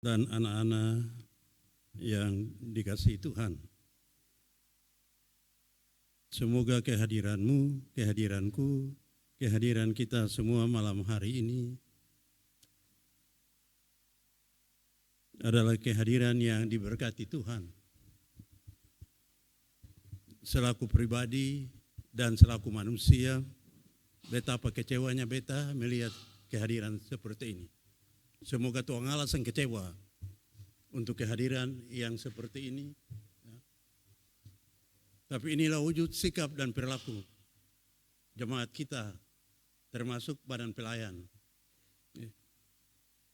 dan anak-anak yang dikasihi Tuhan. Semoga kehadiranmu, kehadiranku, kehadiran kita semua malam hari ini adalah kehadiran yang diberkati Tuhan. Selaku pribadi dan selaku manusia, betapa kecewanya beta melihat kehadiran seperti ini. Semoga Tuhan Allah sang kecewa untuk kehadiran yang seperti ini. Tapi inilah wujud sikap dan perilaku jemaat kita, termasuk badan pelayan.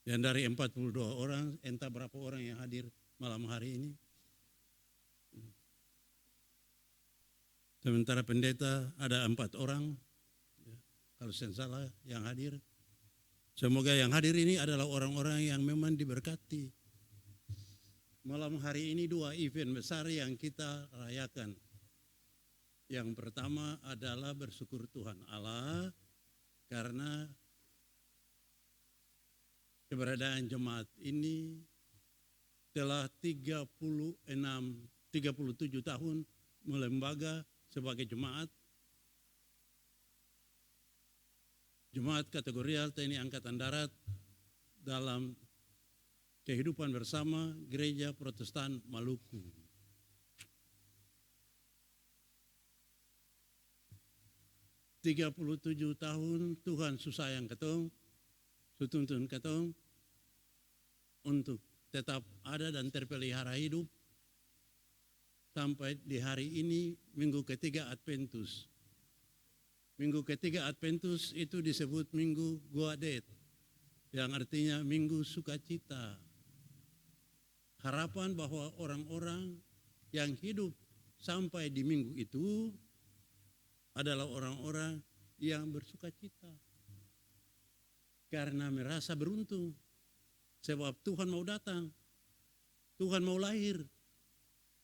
Dan dari 42 orang, entah berapa orang yang hadir malam hari ini. Sementara pendeta ada 4 orang, kalau saya salah yang hadir. Semoga yang hadir ini adalah orang-orang yang memang diberkati. Malam hari ini 2 event besar yang kita rayakan. Yang pertama adalah bersyukur Tuhan Allah karena keberadaan jemaat ini telah 37 tahun melembaga sebagai jemaat kategorial TNI Angkatan Darat dalam kehidupan bersama Gereja Protestan Maluku. ...37 tahun Tuhan susayang ketong, sutuntun ketong untuk tetap ada dan terpelihara hidup sampai di hari ini minggu ketiga Adventus. Minggu ketiga Adventus itu disebut Minggu Guadet, yang artinya Minggu Sukacita. Harapan bahwa orang-orang yang hidup sampai di minggu itu adalah orang-orang yang bersukacita. Karena merasa beruntung, sebab Tuhan mau datang, Tuhan mau lahir.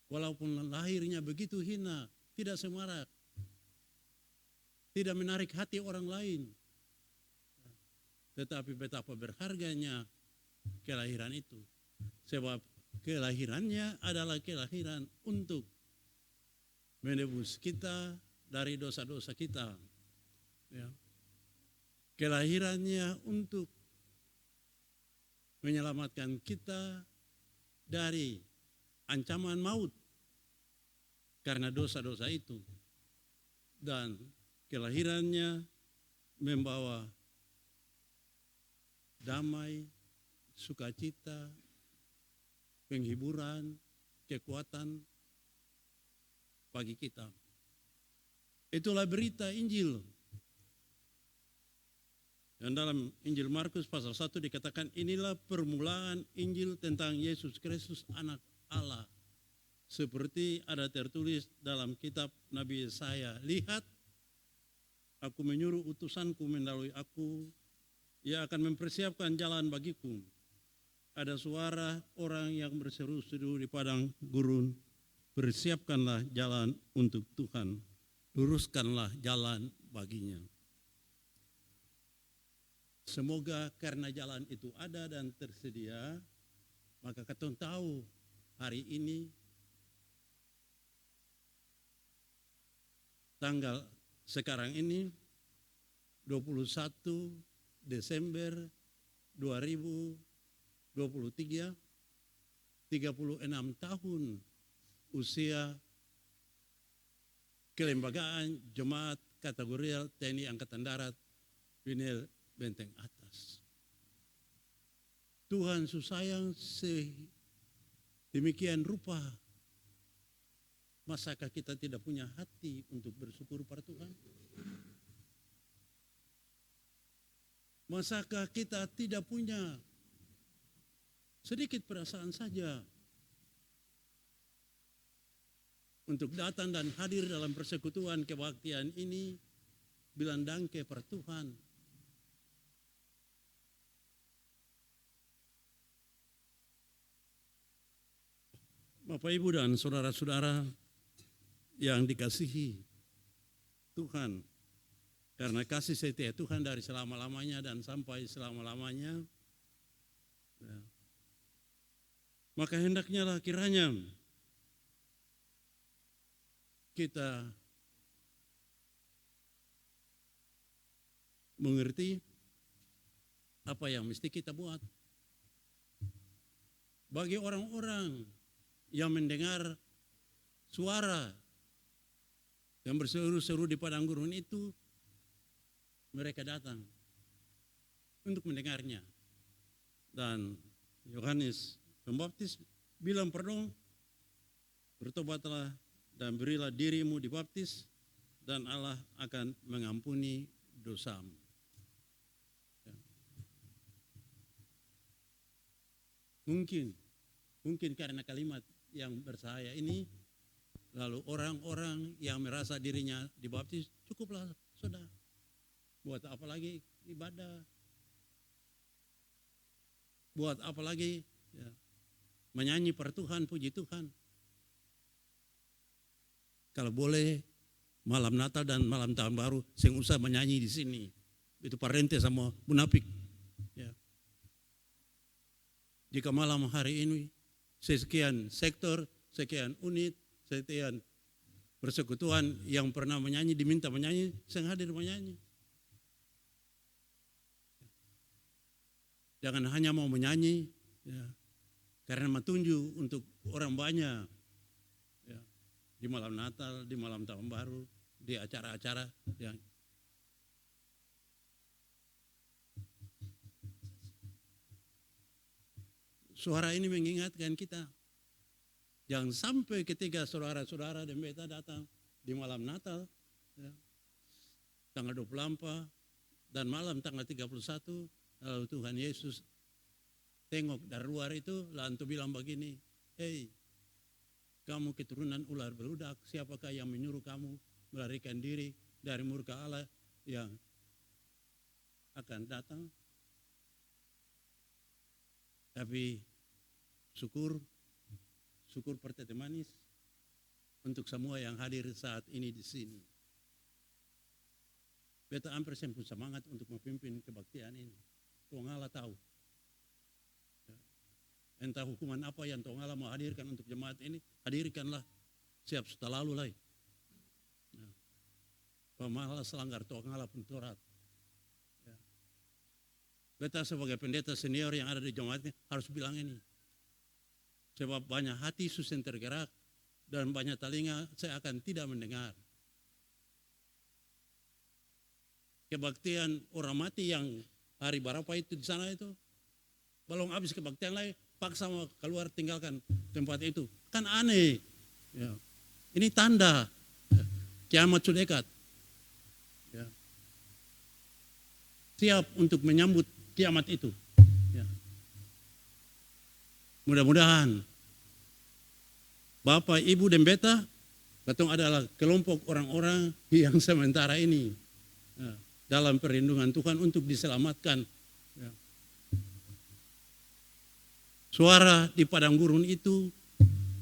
Walaupun lahirnya begitu hina, tidak semarak, tidak menarik hati orang lain. Tetapi betapa berharganya kelahiran itu. Sebab kelahirannya adalah kelahiran untuk menebus kita dari dosa-dosa kita. Ya. Kelahirannya untuk menyelamatkan kita dari ancaman maut karena dosa-dosa itu. Dan kelahirannya membawa damai, sukacita, penghiburan, kekuatan bagi kita. Itulah berita Injil. Dan dalam Injil Markus pasal 1 dikatakan inilah permulaan Injil tentang Yesus Kristus anak Allah. Seperti ada tertulis dalam kitab Nabi Yesaya. Lihat, aku menyuruh utusanku mendahului aku. Ia akan mempersiapkan jalan bagiku. Ada suara orang yang berseru-seru di padang gurun. Persiapkanlah jalan untuk Tuhan. Luruskanlah jalan baginya. Semoga karena jalan itu ada dan tersedia, maka kita tahu hari ini tanggal sekarang ini 21 Desember 2023, 36 tahun usia kelembagaan jemaat kategorial TNI Angkatan Darat Pinel Benteng Atas. Tuhan susayang sedemikian rupa. Masakah kita tidak punya hati untuk bersyukur pada Tuhan? Masakah kita tidak punya sedikit perasaan saja untuk datang dan hadir dalam persekutuan kebaktian ini, bilang dangke per Tuhan. Bapak Ibu dan saudara-saudara yang dikasihi Tuhan, karena kasih setia Tuhan dari selama-lamanya dan sampai selama-lamanya, Maka hendaknya lah kiranya kita mengerti apa yang mesti kita buat. Bagi orang-orang yang mendengar suara yang berseru-seru di padang gurun itu, mereka datang untuk mendengarnya. Dan Yohanes Pembaptis bilang, bertobatlah dan berilah dirimu dibaptis dan Allah akan mengampuni dosamu. Ya. Mungkin karena kalimat yang bersahaya ini, lalu orang-orang yang merasa dirinya dibaptis, cukuplah sudah. Buat apa lagi ibadah? Buat apa lagi ya, menyanyi pertuhan, puji Tuhan? Kalau boleh malam Natal dan malam Tahun Baru, sing usah menyanyi di sini. Itu parente sama munafik. Ya. Jika malam hari ini sekian sektor, sekian unit, sekian persekutuan yang pernah menyanyi diminta menyanyi, sing hadir menyanyi. Jangan hanya mau menyanyi, ya, karena matunju untuk orang banyak. Ya, di malam Natal, di malam Tahun Baru, di acara-acara yang suara ini mengingatkan kita. Jangan sampai ketika saudara-saudara dan beta datang di malam Natal, ya, tanggal 24 dan malam tanggal 31, lalu Tuhan Yesus tengok dari luar itu, lalu bilang begini, hei, kamu keturunan ular beludak, siapakah yang menyuruh kamu melarikan diri dari murka Allah yang akan datang? Tapi syukur pertete manis untuk semua yang hadir saat ini di sini. Beta hampir sempurna semangat untuk memimpin kebaktian ini. Tuhan Allah tahu. Entah hukuman apa yang Tuhan Allah mau hadirkan untuk jemaat ini, hadirkanlah. Siap sudah lalu lah. Pemalas selanggar Tuhan Allah pun Taurat. Ya. Beta sebagai pendeta senior yang ada di jemaat ini harus bilang ini. Sebab banyak hati susah tergerak dan banyak telinga saya akan tidak mendengar. Kebaktian orang mati yang hari berapa itu di sana itu, belum habis kebaktian lagi, paksa mau keluar tinggalkan tempat itu. Kan aneh. Ya. Ini tanda ya, kiamat sudah dekat. Ya. Siap untuk menyambut kiamat itu. Ya. Mudah-mudahan Bapak, Ibu, dan Beta, katong adalah kelompok orang-orang yang sementara ini ya, dalam perlindungan Tuhan untuk diselamatkan. Ya. Suara di padang gurun itu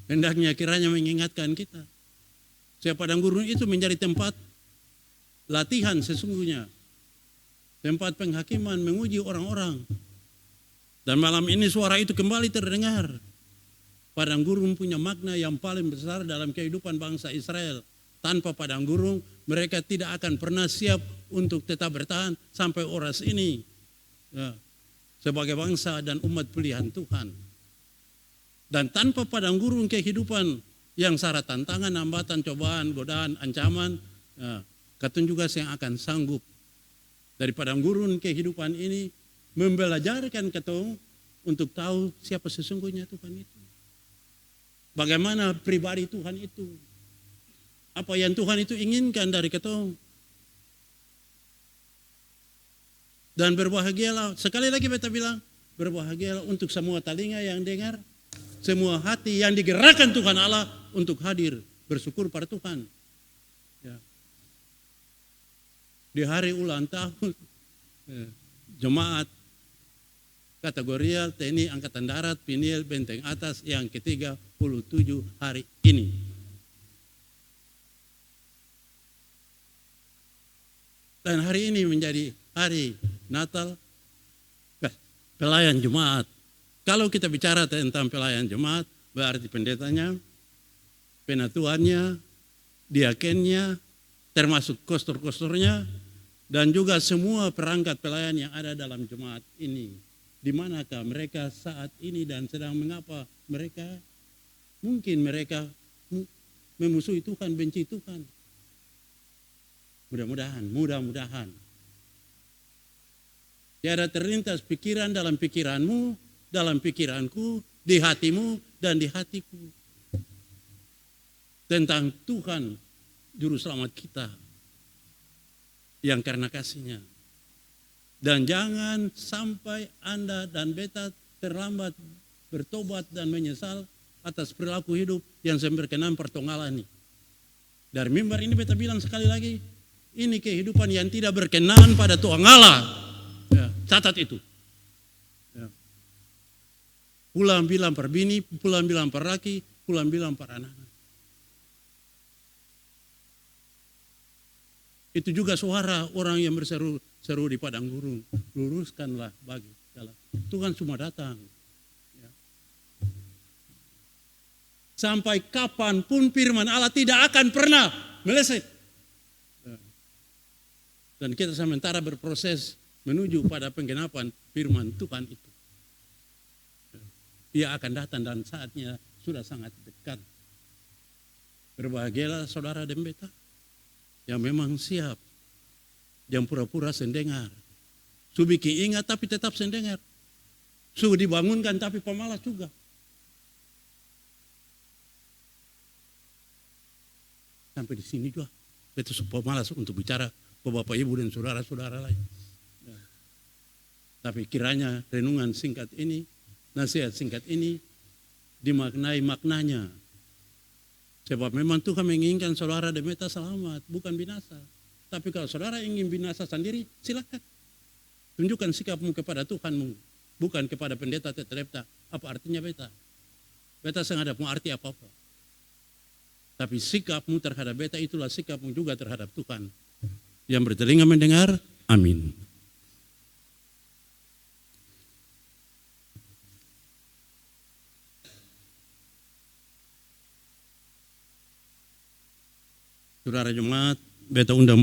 hendaknya kiranya mengingatkan kita. Sebab padang gurun itu menjadi tempat latihan sesungguhnya. Tempat penghakiman menguji orang-orang. Dan malam ini suara itu kembali terdengar. Padang gurun punya makna yang paling besar dalam kehidupan bangsa Israel. Tanpa padang gurun mereka tidak akan pernah siap untuk tetap bertahan sampai oras ini. Ya. Sebagai bangsa dan umat pilihan Tuhan. Dan tanpa padang gurun kehidupan yang syarat tantangan, hambatan, cobaan, godaan, ancaman, ya, katun juga yang akan sanggup dari padang gurun kehidupan ini membelajarkan katong untuk tahu siapa sesungguhnya Tuhan itu. Bagaimana pribadi Tuhan itu. Apa yang Tuhan itu inginkan dari katong. Dan berbahagialah, sekali lagi beta bilang, berbahagialah untuk semua telinga yang dengar, semua hati yang digerakkan Tuhan Allah untuk hadir bersyukur pada Tuhan. Ya. Di hari ulang tahun jemaat kategorial TNI Angkatan Darat Pinil Benteng Atas yang ke-37 hari ini. Dan hari ini menjadi hari Natal pelayan Jumat. Kalau kita bicara tentang pelayan jemaat, berarti pendetanya, penatuannya, diakennya, termasuk kostor-kostornya, dan juga semua perangkat pelayan yang ada dalam jemaat ini. Di manakah mereka saat ini dan sedang mengapa mereka? Mungkin mereka memusuhi Tuhan, benci Tuhan. Mudah-mudahan. Tiada terlintas pikiran dalam pikiranmu, dalam pikiranku, di hatimu, dan di hatiku. Tentang Tuhan, Juru Selamat kita. Yang karena kasih-Nya. Dan jangan sampai Anda dan beta terlambat bertobat dan menyesal atas perilaku hidup yang berkenan pertonggalan ini. Dari mimbar ini beta bilang sekali lagi, ini kehidupan yang tidak berkenan pada Tuhan Allah. Ya, catat itu. Ya. Pulang bilang per bini, pulang bilang per laki, pulang bilang per anak. Itu juga suara orang yang berseru di padang gurun. Luruskanlah bagi segala. Tuhan semua datang. Ya. Sampai kapanpun firman Allah tidak akan pernah meleset. Ya. Dan kita sementara berproses menuju pada penggenapan firman Tuhan itu. Ya. Dia akan datang dan saatnya sudah sangat dekat. Berbahagialah saudara dan beta yang memang siap, yang pura-pura sendengar. Su bikin ingat tapi tetap sendengar. Su dibangunkan tapi pemalas juga. Sampai di sini juga, beta su pemalas untuk bicara ke Bapak Ibu dan saudara-saudara lain. Ya. Tapi kiranya renungan singkat ini, nasihat singkat ini dimaknai maknanya. Sebab memang Tuhan menginginkan saudara dan beta selamat, bukan binasa. Tapi kalau saudara ingin binasa sendiri, silakan. Tunjukkan sikapmu kepada Tuhanmu, bukan kepada pendeta tetrepta. Apa artinya beta? Beta sengaja punya arti apa-apa. Tapi sikapmu terhadap beta itulah sikapmu juga terhadap Tuhan. Yang bertelinga mendengar, amin. Saudara jemaat, beta undang